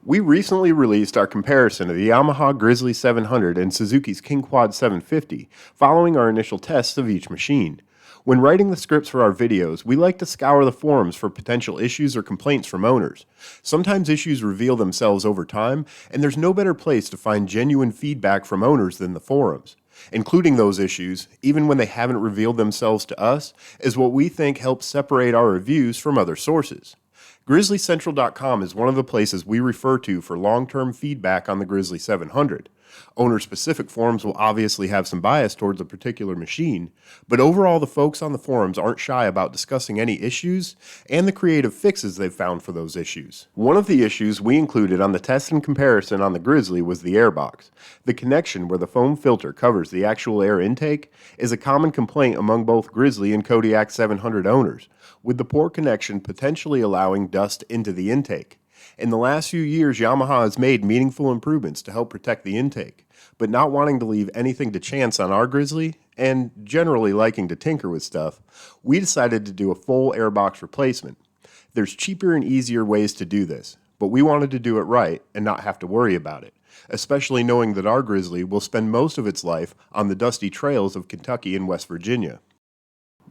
We recently released our comparison of the Yamaha Grizzly 700 and Suzuki's King Quad 750, following our initial tests of each machine. When writing the scripts for our videos, we like to scour the forums for potential issues or complaints from owners. Sometimes issues reveal themselves over time, and there's no better place to find genuine feedback from owners than the forums. Including those issues, even when they haven't revealed themselves to us, is what we think helps separate our reviews from other sources. GrizzlyCentral.com is one of the places we refer to for long-term feedback on the Grizzly 700. Owner-specific forums will obviously have some bias towards a particular machine, but overall the folks on the forums aren't shy about discussing any issues and the creative fixes they've found for those issues. One of the issues we included on the test and comparison on the Grizzly was the Airbox. The connection where the foam filter covers the actual air intake is a common complaint among both Grizzly and Kodiak 700 owners, with the poor connection potentially allowing dust into the intake. In the last few years, Yamaha has made meaningful improvements to help protect the intake, but not wanting to leave anything to chance on our Grizzly, and generally liking to tinker with stuff, we decided to do a full airbox replacement. There's cheaper and easier ways to do this, but we wanted to do it right and not have to worry about it, especially knowing that our Grizzly will spend most of its life on the dusty trails of Kentucky and West Virginia.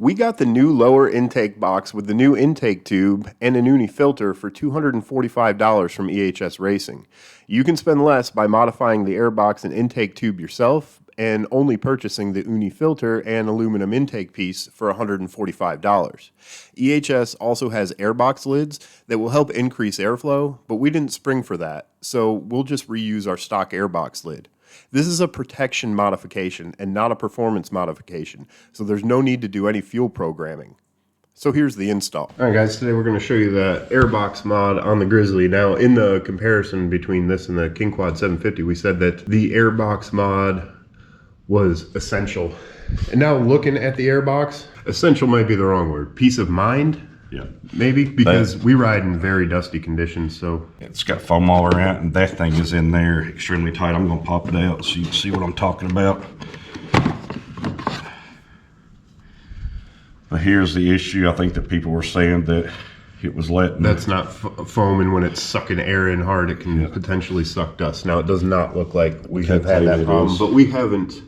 We got the new lower intake box with the new intake tube and an uni filter for $245 from EHS Racing. You can spend less by modifying the airbox and intake tube yourself and only purchasing the uni filter and aluminum intake piece for $145. EHS also has airbox lids that will help increase airflow, but we didn't spring for that, so we'll just reuse our stock airbox lid. This is a protection modification and not a performance modification, so there's no need to do any fuel programming. So here's the install. Alright guys, today we're going to show you the Airbox mod on the Grizzly. Now in the comparison between this and the King Quad 750, we said that the Airbox mod was essential. And now looking at the Airbox, essential might be the wrong word. Peace of mind? Yeah, maybe, because we ride in very dusty conditions, so. It's got foam all around it, and that thing is in there extremely tight. I'm gonna pop it out so you can see what I'm talking about. But here's the issue. I think that people were saying that it was letting. That's not foaming when it's sucking air in hard. It can potentially suck dust. Now, it does not look like we have had that problem, but we haven't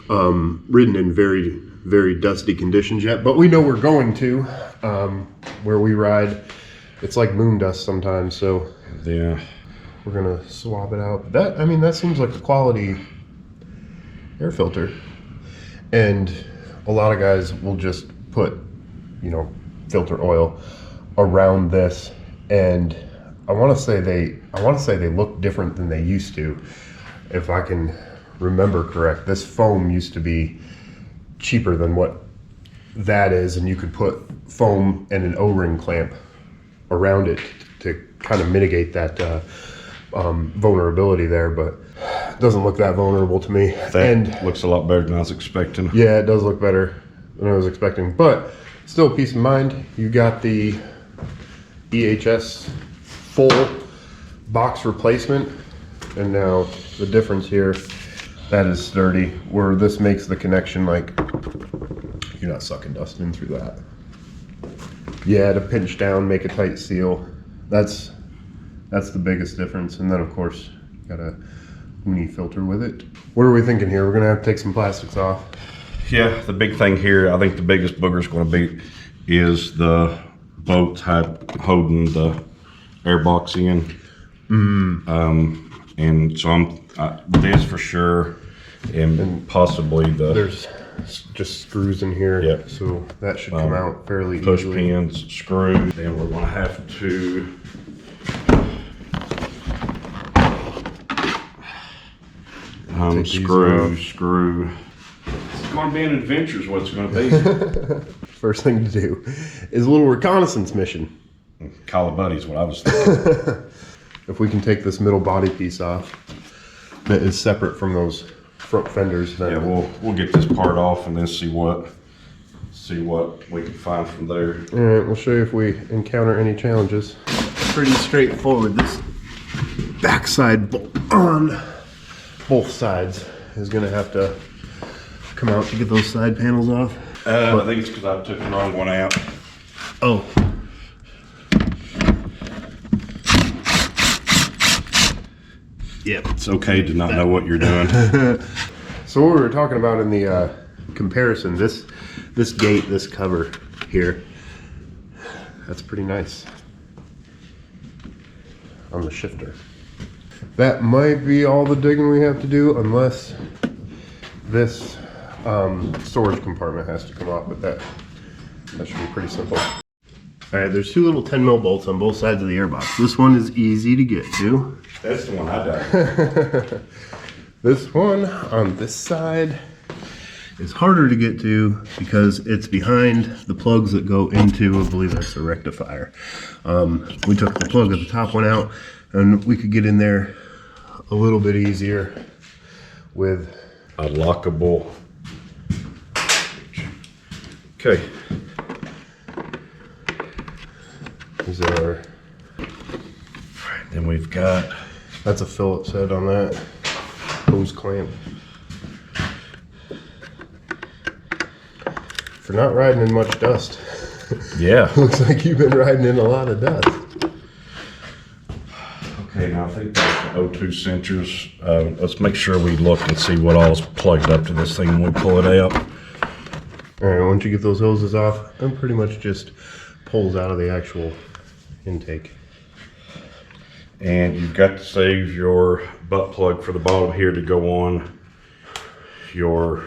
ridden in very dusty conditions yet, but we know we're going to. Where we ride, it's like moon dust sometimes, so yeah, we're gonna swab it out. That seems like a quality air filter, and a lot of guys will just put, filter oil around this, and I want to say they look different than they used to. If I can remember correct, this foam used to be cheaper than what that is, and you could put foam and an O-ring clamp around it to kind of mitigate that vulnerability there, but it doesn't look that vulnerable to me. That looks a lot better than I was expecting. Yeah, it does look better than I was expecting, but still peace of mind. You got the EHS full box replacement, and now the difference here, that is sturdy, where this makes the connection like you're not sucking dust in through that. Yeah, to pinch down, make a tight seal. That's the biggest difference. And then of course, got a uni filter with it. What are we thinking here? We're gonna have to take some plastics off. Yeah, the big thing here, I think the biggest booger is going to be is the bolt holding the airbox in. And so this for sure, and possibly there's just screws in here. Yep. So that should come out fairly push easily. pins, screw, and we're going to have to screw. It's going to be an adventure is what it's going to be. First thing to do is a little reconnaissance mission. Call a buddy is what I was thinking. If we can take this middle body piece off that is separate from those front fenders, then yeah, we'll get this part off and then see what we can find from there. All right, we'll show you if we encounter any challenges. Pretty straightforward. This backside bolt on both sides is going to have to come out to get those side panels off. I think it's because I took the wrong one out. Oh. Yep. It's okay to not know what you're doing. So what we were talking about in the comparison, this gate, this cover here, that's pretty nice on the shifter. That might be all the digging we have to do, unless this storage compartment has to come off, but that should be pretty simple. All right, there's 2 little 10 mil bolts on both sides of the airbox. This one is easy to get to. That's the one I done. This one on this side is harder to get to because it's behind the plugs that go into, I believe that's the rectifier. We took the plug of the top one out, and we could get in there a little bit easier with A lockable. Okay. these are. Then we've got, That's a Phillips head on that hose clamp. For not riding in much dust. yeah. Looks like you've been riding in a lot of dust. Okay, now I think that's the O2 sensors. Let's make sure we look and see what all's plugged up to this thing when we pull it out. All right, once you get those hoses off, it pretty much just pulls out of the actual intake. And you've got to save your butt plug for the bottom here to go on your,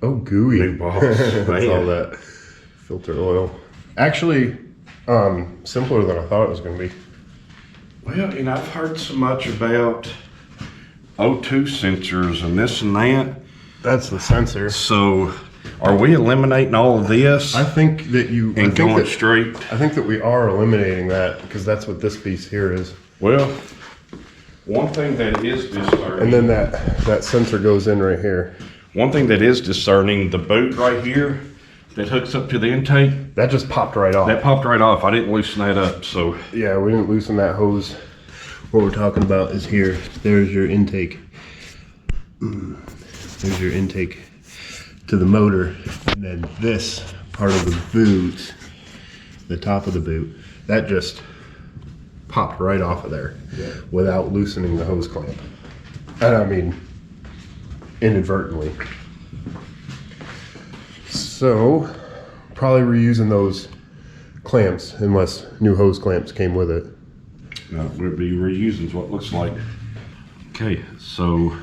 Oh, gooey. new box. That's Man. all that filter oil. Actually, simpler than I thought it was going to be. Well, and I've heard so much about O2 sensors and this and that. That's the sensor. So are we eliminating all of this I think that you and going straight? I think that we are eliminating that because that's what this piece here is. Well, one thing that is discerning. And then that sensor goes in right here. One thing that is discerning, the boot right here that hooks up to the intake, That just popped right off. that popped right off. I didn't loosen that up, so. Yeah, we didn't loosen that hose. What we're talking about is here. There's your intake. There's your intake to the motor. And then this part of the boot, the top of the boot, that just popped right off of there without loosening the hose clamp. And I mean, inadvertently. So, probably reusing those clamps unless new hose clamps came with it. We'd be reusing what it looks like. Okay, so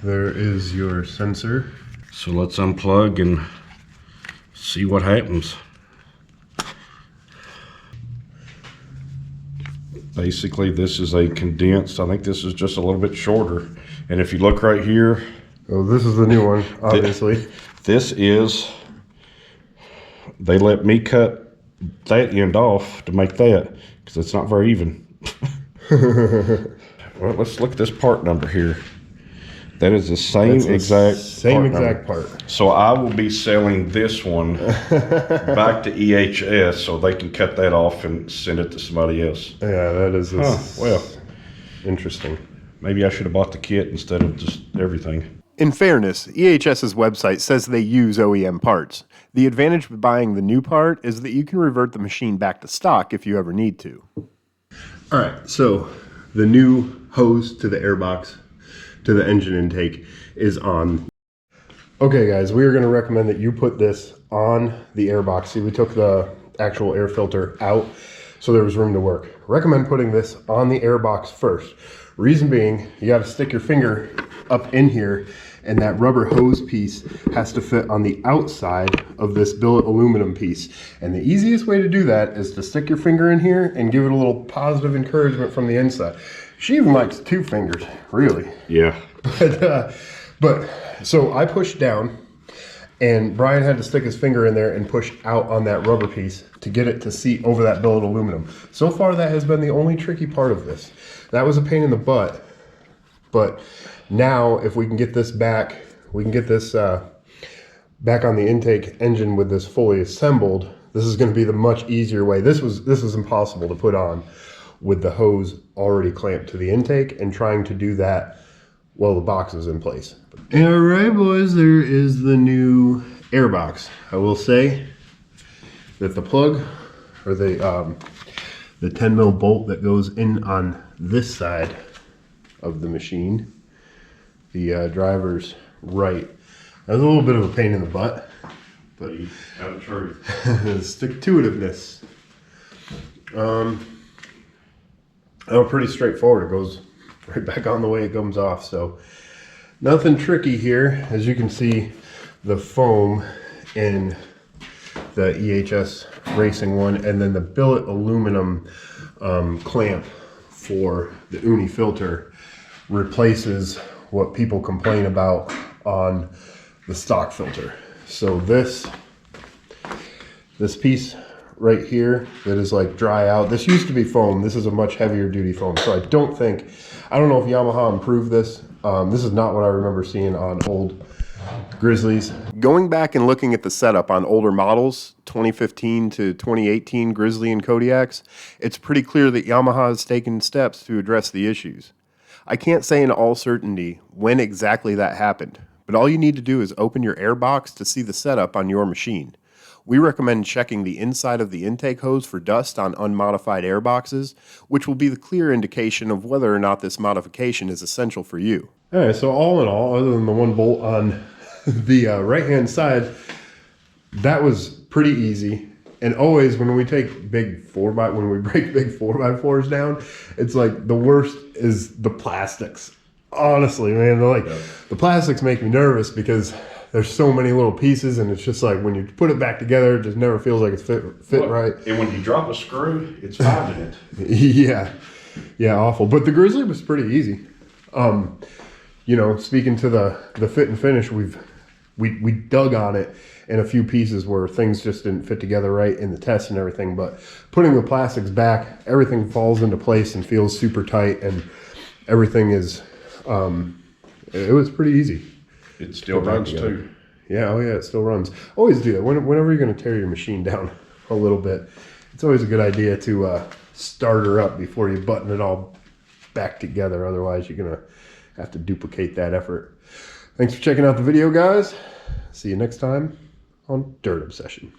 There is your sensor. let's unplug and see what happens. Basically, this is a condensed. I think this is just a little bit shorter. And if you look right here, Oh, this is the new one, obviously. this is, they let me cut that end off to make that because it's not very even. Well, let's look at this part number here. That is the same It's the exact same part exact number. part. So I will be selling this one back to EHS so they can cut that off and send it to somebody else. Yeah, that is Well, interesting. maybe I should have bought the kit instead of just everything. In fairness, EHS's website says they use OEM parts. The advantage of buying the new part is that you can revert the machine back to stock if you ever need to. All right, so the new hose to the airbox to the engine intake is on. Okay guys, we are going to recommend that you put this on the airbox. See, we took the actual air filter out so there was room to work. Recommend putting this on the airbox first. Reason being, you got to stick your finger up in here and that rubber hose piece has to fit on the outside of this billet aluminum piece. And the easiest way to do that is to stick your finger in here and give it a little positive encouragement from the inside. She even likes 2 fingers, really. Yeah. But so I pushed down and Brian had to stick his finger in there and push out on that rubber piece to get it to seat over that billet aluminum. So far that has been the only tricky part of this. That was a pain in the butt, but now if we can get this back, we can get this back on the intake engine with this fully assembled. This is going to be the much easier way. This was impossible to put on with the hose already clamped to the intake and trying to do that while the box is in place. All right, boys, there is the new airbox. I will say that the plug or the the 10 mil bolt that goes in on this side of the machine, the driver's right. That was a little bit of a pain in the butt, but Tell the truth. stick-to-itiveness. Pretty straightforward. It goes right back on the way it comes off, so nothing tricky here. As you can see, the foam in the EHS racing one, and then the billet aluminum clamp for the uni filter replaces what people complain about on the stock filter. So this piece right here that is like dry out, this used to be foam. This is a much heavier duty foam, so I don't know if Yamaha improved this. This is not what I remember seeing on old Grizzlies. Going back and looking at the setup on older models, 2015 to 2018 Grizzly and Kodiaks, it's pretty clear that Yamaha has taken steps to address the issues. I can't say in all certainty when exactly that happened, but all you need to do is open your Airbox to see the setup on your machine. We recommend checking the inside of the intake hose for dust on unmodified airboxes, which will be the clear indication of whether or not this modification is essential for you. Alright, so all in all, other than the one bolt on the right-hand side, that was pretty easy. And always when we take break big 4x4s down, it's like the worst is the plastics. Honestly, man, the plastics make me nervous because there's so many little pieces, and it's just like when you put it back together, it just never feels like it's fit right. And when you drop a screw, it's finding it. Yeah, awful. But the Grizzly was pretty easy. You know, speaking to the fit and finish, we dug on it in a few pieces where things just didn't fit together right in the test and everything. But putting the plastics back, everything falls into place and feels super tight, and everything is. It was pretty easy. It still runs too. Yeah, oh yeah, it still runs. Always do that. Whenever you're going to tear your machine down a little bit, it's always a good idea to start her up before you button it all back together. Otherwise, you're going to have to duplicate that effort. Thanks for checking out the video, guys. See you next time on Dirt Obsession.